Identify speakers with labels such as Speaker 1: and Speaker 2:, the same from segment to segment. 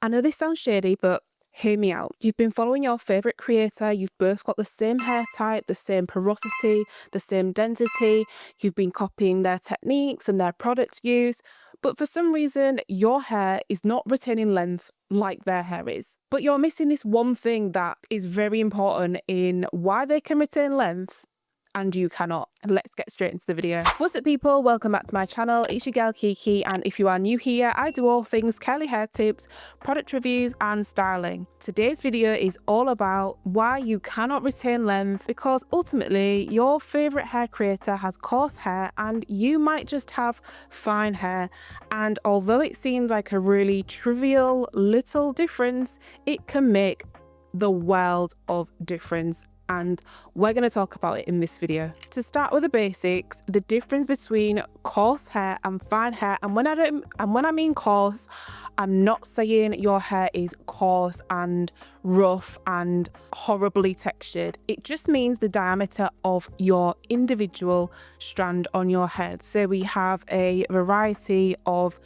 Speaker 1: I know this sounds shady, but hear me out. You've been following your favourite creator, you've both got the same hair type, the same porosity, the same density, you've been copying their techniques and their product use, but for some reason your hair is not retaining length like their hair is. But you're missing this one thing that is very important in why they can retain length and you cannot. Let's get straight into the video. What's up people, welcome back to my channel. It's your girl Kiki, and if you are new here, I do all things curly hair tips, product reviews and styling. Today's video is all about why you cannot retain length, because ultimately your favorite hair creator has coarse hair and you might just have fine hair, and although it seems like a really trivial little difference, it can make the world of difference. And we're going to talk about it in this video. To start with the basics, the difference between coarse hair and fine hair, and when I mean coarse, I'm not saying your hair is coarse and rough and horribly textured. It just means the diameter of your individual strand on your head. So we have a variety of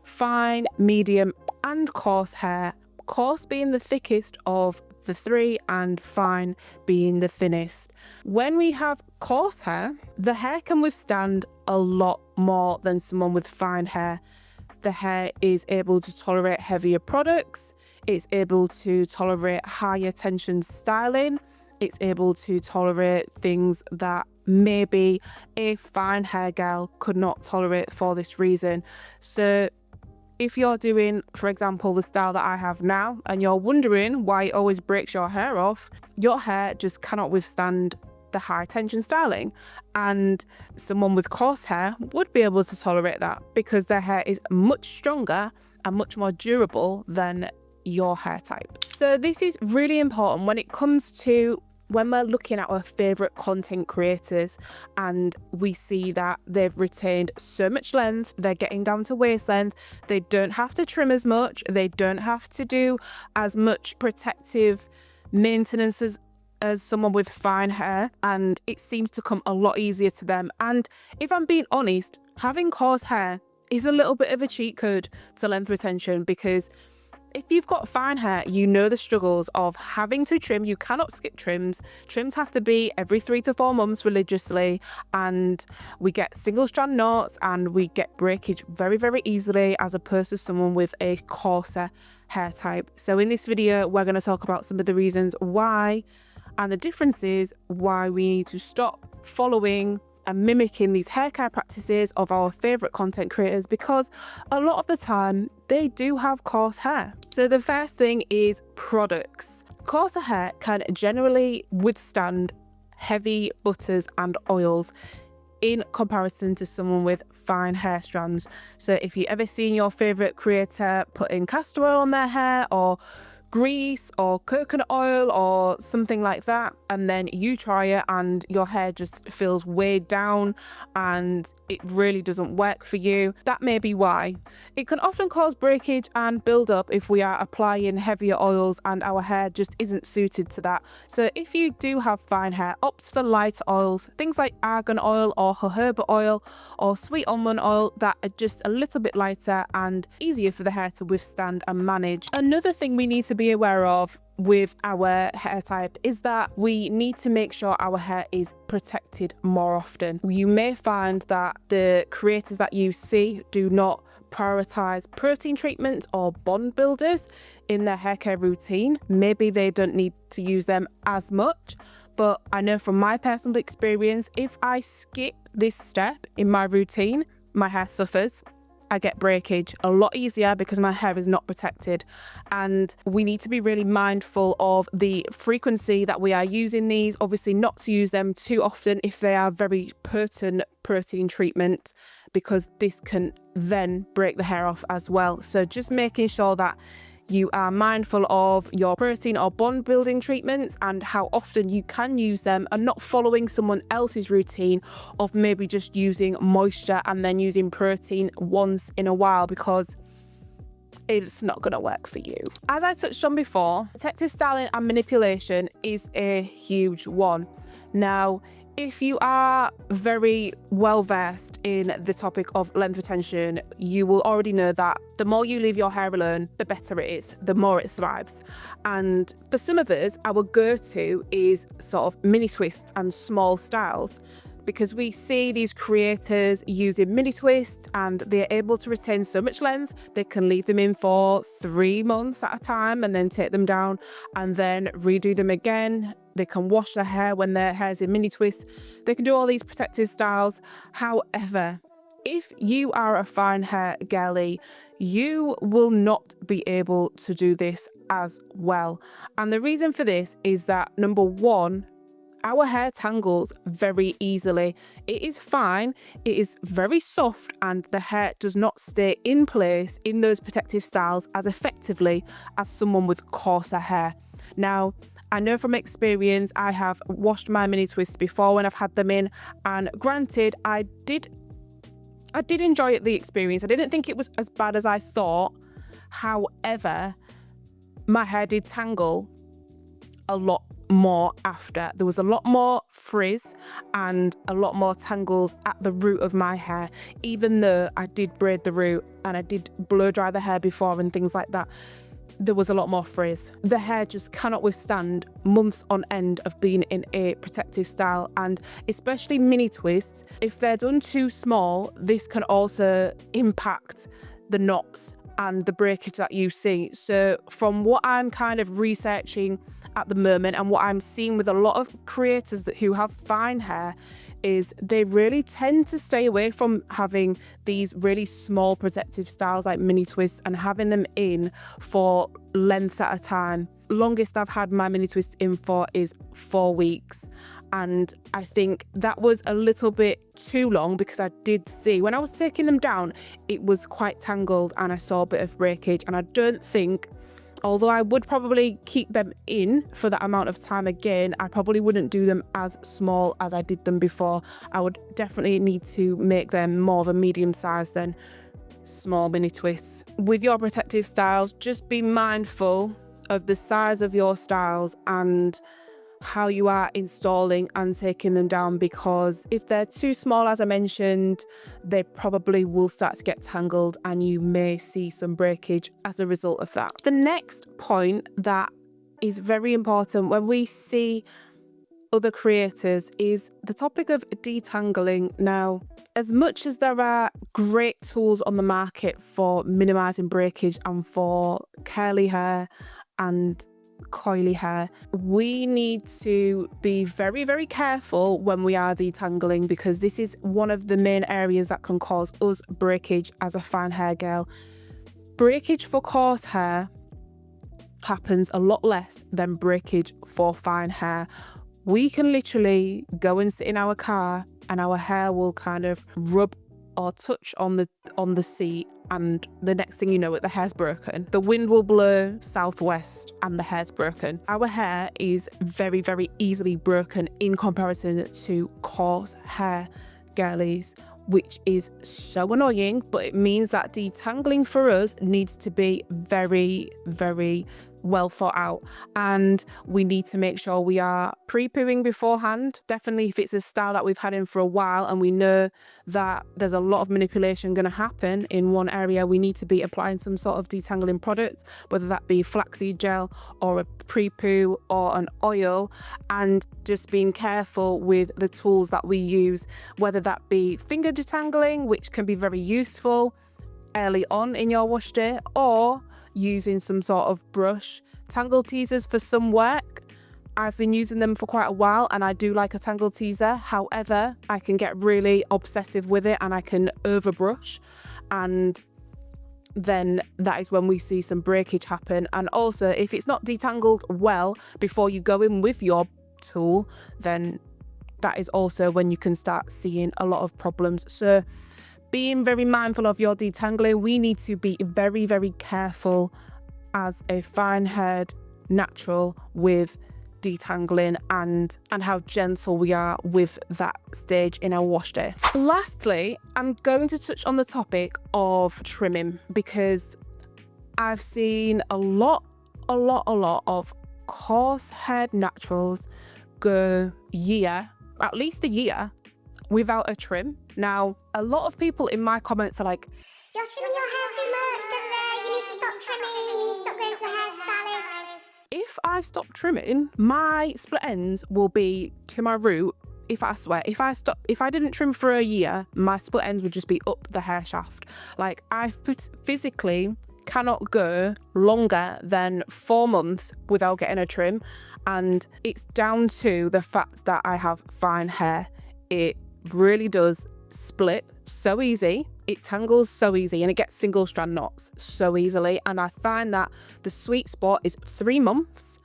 Speaker 1: fine, medium and coarse hair, coarse being the thickest of the three and fine being the thinnest. When we have coarse hair, the hair can withstand a lot more than someone with fine hair. The hair is able to tolerate heavier products, it's able to tolerate higher tension styling, it's able to tolerate things that maybe a fine hair girl could not tolerate for this reason. So if you're doing, for example, the style that I have now, and you're wondering why it always breaks your hair off, your hair just cannot withstand the high tension styling. And someone with coarse hair would be able to tolerate that because their hair is much stronger and much more durable than your hair type. So this is really important when it comes to when we're looking at our favorite content creators and we see that they've retained so much length, they're getting down to waist length, they don't have to trim as much, they don't have to do as much protective maintenance as someone with fine hair, and it seems to come a lot easier to them. And if I'm being honest, having coarse hair is a little bit of a cheat code to length retention, because if you've got fine hair, you know the struggles of having to trim. You cannot skip trims. Trims have to be every 3 to 4 months religiously, and we get single strand knots and we get breakage very, very easily as opposed to someone with a coarser hair type. So in this video, we're going to talk about some of the reasons why and the differences why we need to stop following and mimicking these hair care practices of our favorite content creators, because a lot of the time they do have coarse hair. So the first thing is products. Coarser hair can generally withstand heavy butters and oils in comparison to someone with fine hair strands. So if you ever seen your favorite creator putting castor oil on their hair, or grease or coconut oil or something like that, and then you try it and your hair just feels weighed down and it really doesn't work for you, that may be why. It can often cause breakage and build up if we are applying heavier oils and our hair just isn't suited to that. So if you do have fine hair, opt for lighter oils, things like argan oil or jojoba oil or sweet almond oil that are just a little bit lighter and easier for the hair to withstand and manage. Another thing we need to be aware of with our hair type is that we need to make sure our hair is protected more often. You may find that the creators that you see do not prioritize protein treatments or bond builders in their hair care routine. Maybe they don't need to use them as much, but I know from my personal experience, if I skip this step in my routine, my hair suffers. I get breakage a lot easier because my hair is not protected, and we need to be really mindful of the frequency that we are using these. Obviously not to use them too often if they are very potent protein treatment, because this can then break the hair off as well. So just making sure that you are mindful of your protein or bond building treatments and how often you can use them, and not following someone else's routine of maybe just using moisture and then using protein once in a while, because it's not going to work for you. As I touched on before, protective styling and manipulation is a huge one. Now, If you are very well versed in the topic of length retention, you will already know that the more you leave your hair alone, the better it is, the more it thrives. And for some of us, our go-to is sort of mini twists and small styles, because we see these creators using mini twists and they're able to retain so much length. They can leave them in for 3 months at a time and then take them down and then redo them again. They can wash their hair when their hair's in mini twists. They can do all these protective styles. However, if you are a fine hair girly, you will not be able to do this as well. And the reason for this is that, number one, our hair tangles very easily. It is fine, it is very soft, and the hair does not stay in place in those protective styles as effectively as someone with coarser hair. Now, I know from experience, I have washed my mini twists before when I've had them in, and granted, I did enjoy the experience. I didn't think it was as bad as I thought. However, my hair did tangle a lot more after. There was a lot more frizz and a lot more tangles at the root of my hair. Even though I did braid the root and I did blow dry the hair before and things like that, there was a lot more frizz. The hair just cannot withstand months on end of being in a protective style, and especially mini twists, if they're done too small, this can also impact the knots and the breakage that you see. So from what I'm kind of researching at the moment and what I'm seeing with a lot of creators who have fine hair, is they really tend to stay away from having these really small protective styles like mini twists and having them in for lengths at a time. Longest I've had my mini twist in for is 4 weeks. And I think that was a little bit too long, because I did see when I was taking them down, it was quite tangled and I saw a bit of breakage. And I don't think, although I would probably keep them in for that amount of time again, I probably wouldn't do them as small as I did them before. I would definitely need to make them more of a medium size than small mini twists. With your protective styles, just be mindful of the size of your styles and how you are installing and taking them down, because if they're too small, as I mentioned, they probably will start to get tangled and you may see some breakage as a result of that. The next point that is very important when we see other creators is the topic of detangling. Now, as much as there are great tools on the market for minimizing breakage and for curly hair and coily hair, we need to be very, very careful when we are detangling, because this is one of the main areas that can cause us breakage as a fine hair girl. Breakage for coarse hair happens a lot less than breakage for fine hair. We can literally go and sit in our car and our hair will kind of rub or touch on the seat, and the next thing you know, the hair's broken. The wind will blow southwest and the hair's broken. Our hair is very, very easily broken in comparison to coarse hair girlies, which is so annoying, but it means that detangling for us needs to be very, very well thought out, and we need to make sure we are pre-pooing beforehand. Definitely if it's a style that we've had in for a while and we know that there's a lot of manipulation going to happen in one area, we need to be applying some sort of detangling product, whether that be flaxseed gel or a pre-poo or an oil, and just being careful with the tools that we use, whether that be finger detangling, which can be very useful early on in your wash day, or using some sort of brush. Tangle teasers for some work. I've been using them for quite a while and I do like a tangle teaser. However, I can get really obsessive with it and I can overbrush, and then that is when we see some breakage happen. And also, if it's not detangled well before you go in with your tool, then that is also when you can start seeing a lot of problems. So being very mindful of your detangling, we need to be very, very careful as a fine-haired natural with detangling and how gentle we are with that stage in our wash day. Lastly, I'm going to touch on the topic of trimming, because I've seen a lot of coarse haired naturals go year at least a year without a trim. Now, a lot of people in my comments are like,
Speaker 2: "You're trimming your hair too much, you need to stop trimming, you need to stop going to the hairstylist."
Speaker 1: if I stop trimming, my split ends will be to my root. If I didn't trim for a year, my split ends would just be up the hair shaft. Like, I physically cannot go longer than 4 months without getting a trim, and it's down to the fact that I have fine hair. It really does split so easy, it tangles so easy, and it gets single strand knots so easily. And I find that the sweet spot is 3 months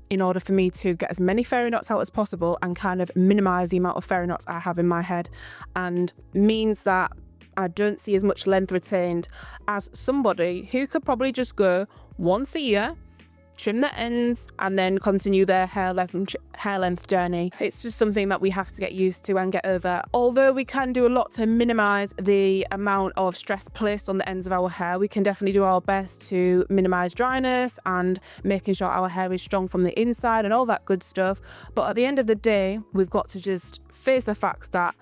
Speaker 1: in order for me to get as many fairy knots out as possible and kind of minimize the amount of fairy knots I have in my head, and means that I don't see as much length retained as somebody who could probably just go once a year, trim the ends, and then continue their hair length journey. It's just something that we have to get used to and get over. Although we can do a lot to minimize the amount of stress placed on the ends of our hair, we can definitely do our best to minimize dryness and making sure our hair is strong from the inside and all that good stuff. But at the end of the day, we've got to just face the facts that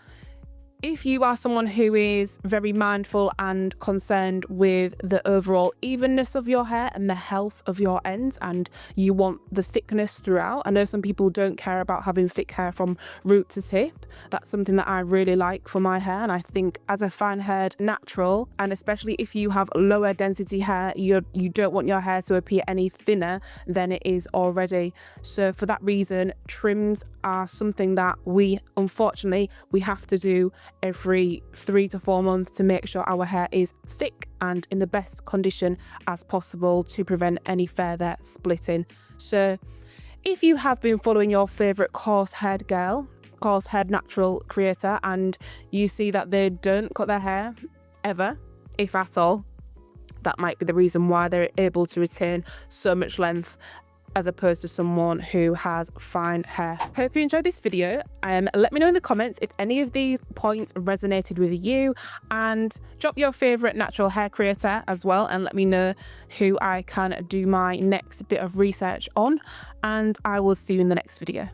Speaker 1: if you are someone who is very mindful and concerned with the overall evenness of your hair and the health of your ends, and you want the thickness throughout, I know some people don't care about having thick hair from root to tip. That's something that I really like for my hair, and I think as a fine-haired natural, and especially if you have lower density hair, you don't want your hair to appear any thinner than it is already. So for that reason, trims are something that we have to do every 3 to 4 months to make sure our hair is thick and in the best condition as possible to prevent any further splitting. So if you have been following your favorite coarse haired natural creator, and you see that they don't cut their hair ever, if at all, that might be the reason why they're able to retain so much length as opposed to someone who has fine hair. Hope you enjoyed this video. Let me know in the comments if any of these points resonated with you, and drop your favorite natural hair creator as well, and let me know who I can do my next bit of research on, and I will see you in the next video.